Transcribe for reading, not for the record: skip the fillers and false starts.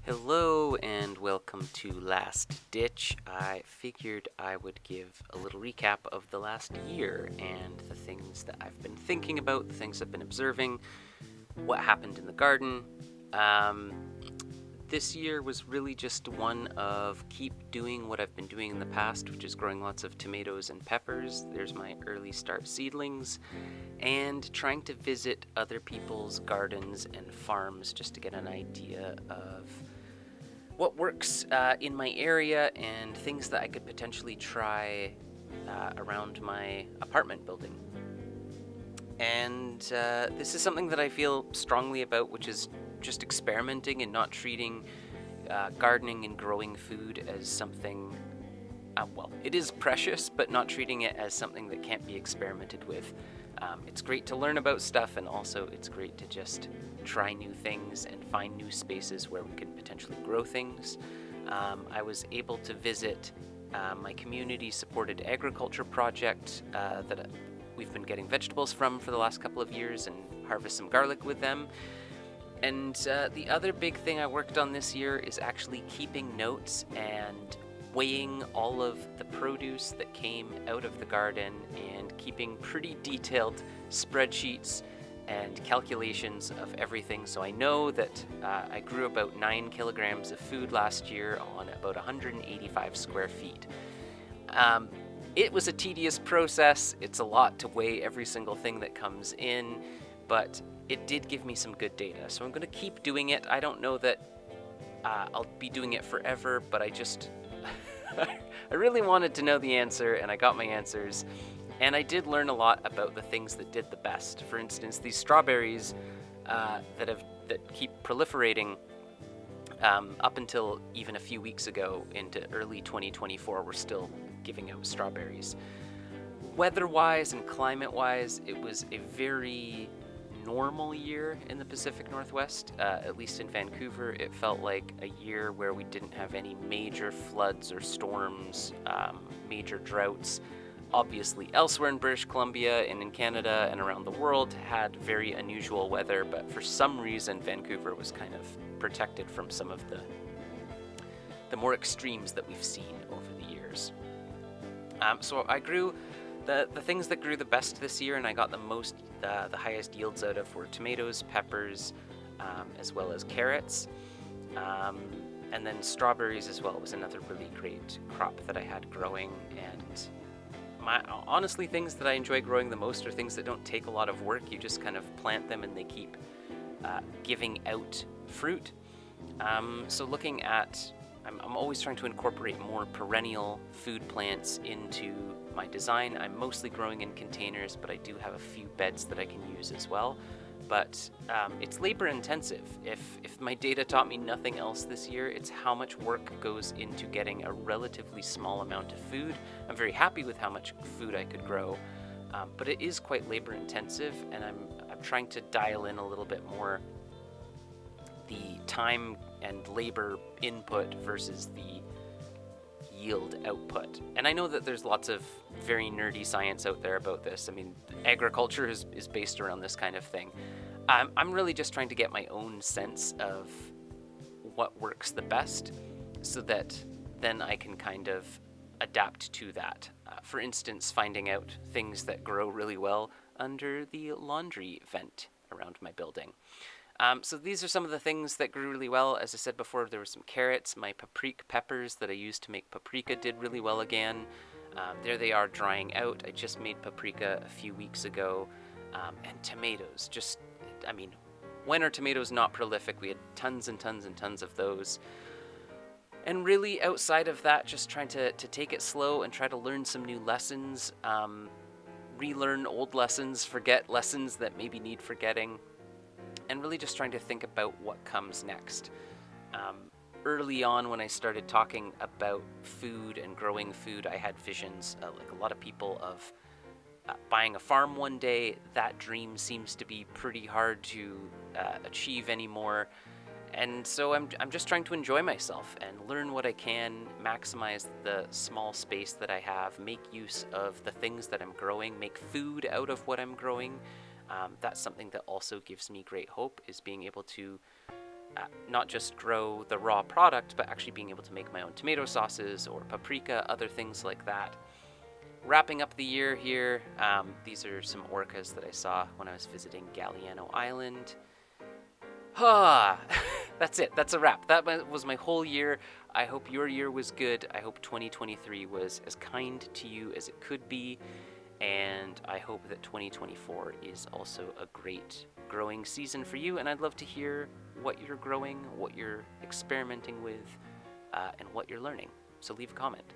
Hello and welcome to Last Ditch. I figured I would give a little recap of the last year and the things that I've been thinking about, the things I've been observing, what happened in the garden. Um, this year was really just one of keep doing what I've been doing in the past, which is growing lots of tomatoes and peppers. There's my early start seedlings, and trying to visit other people's gardens and farms just to get an idea of what works in my area and things that I could potentially try around my apartment building. And this is something that I feel strongly about, which is just experimenting and not treating gardening and growing food as something, well, it is precious, but not treating it as something that can't be experimented with. It's great to learn about stuff, and also it's great to just try new things and find new spaces where we can potentially grow things. I was able to visit my community supported agriculture project that we've been getting vegetables from for the last couple of years and harvest some garlic with them. And the other big thing I worked on this year is actually keeping notes and weighing all of the produce that came out of the garden and keeping pretty detailed spreadsheets and calculations of everything. So I know that I grew about 9 kilograms of food last year on about 185 square feet. It was a tedious process. It's a lot to weigh every single thing that comes in, but it did give me some good data. So I'm going to keep doing it. I don't know that I'll be doing it forever, but I really wanted to know the answer, and I got my answers. And I did learn a lot about the things that did the best. For instance, these strawberries that keep proliferating up until even a few weeks ago into early 2024, we're still giving out strawberries. Weather-wise and climate-wise, it was a very normal year in the Pacific Northwest. At least in Vancouver, it felt like a year where we didn't have any major floods or storms, major droughts. Obviously, elsewhere in British Columbia and in Canada and around the world had very unusual weather, but for some reason, Vancouver was kind of protected from some of the more extremes that we've seen over the years. So I grew the things that grew the best this year, and I got the highest yields out of were tomatoes, peppers, as well as carrots. And then strawberries as well was another really great crop that I had growing. And honestly, things that I enjoy growing the most are things that don't take a lot of work. You just kind of plant them and they keep giving out fruit. So looking at, I'm always trying to incorporate more perennial food plants into my design. I'm mostly growing in containers, but I do have a few beds that I can use as well. But it's labor intensive. If my data taught me nothing else this year, it's how much work goes into getting a relatively small amount of food. I'm very happy with how much food I could grow, but it is quite labor intensive, and I'm trying to dial in a little bit more the time and labor input versus the yield output. And I know that there's lots of very nerdy science out there about this. I mean, agriculture is based around this kind of thing. I'm really just trying to get my own sense of what works the best so that then I can kind of adapt to that. For instance, finding out things that grow really well under the laundry vent around my building. So these are some of the things that grew really well. As I said before, there were some carrots. My paprika peppers that I used to make paprika did really well again. There they are drying out. I just made paprika a few weeks ago. And tomatoes, when are tomatoes not prolific? We had tons and tons and tons of those. And really outside of that, just trying to take it slow and try to learn some new lessons, relearn old lessons, forget lessons that maybe need forgetting, and really just trying to think about what comes next. Early on, when I started talking about food and growing food, I had visions, like a lot of people, of buying a farm one day. That dream seems to be pretty hard to achieve anymore. And so I'm just trying to enjoy myself and learn what I can, maximize the small space that I have, make use of the things that I'm growing, make food out of what I'm growing. That's something that also gives me great hope, is being able to not just grow the raw product, but actually being able to make my own tomato sauces or paprika, other things like that. Wrapping up the year here, these are some orcas that I saw when I was visiting Galliano Island. Ah, that's it. That's a wrap. That was my whole year. I hope your year was good. I hope 2023 was as kind to you as it could be. And I hope that 2024 is also a great growing season for you. And I'd love to hear what you're growing, what you're experimenting with, and what you're learning. So leave a comment.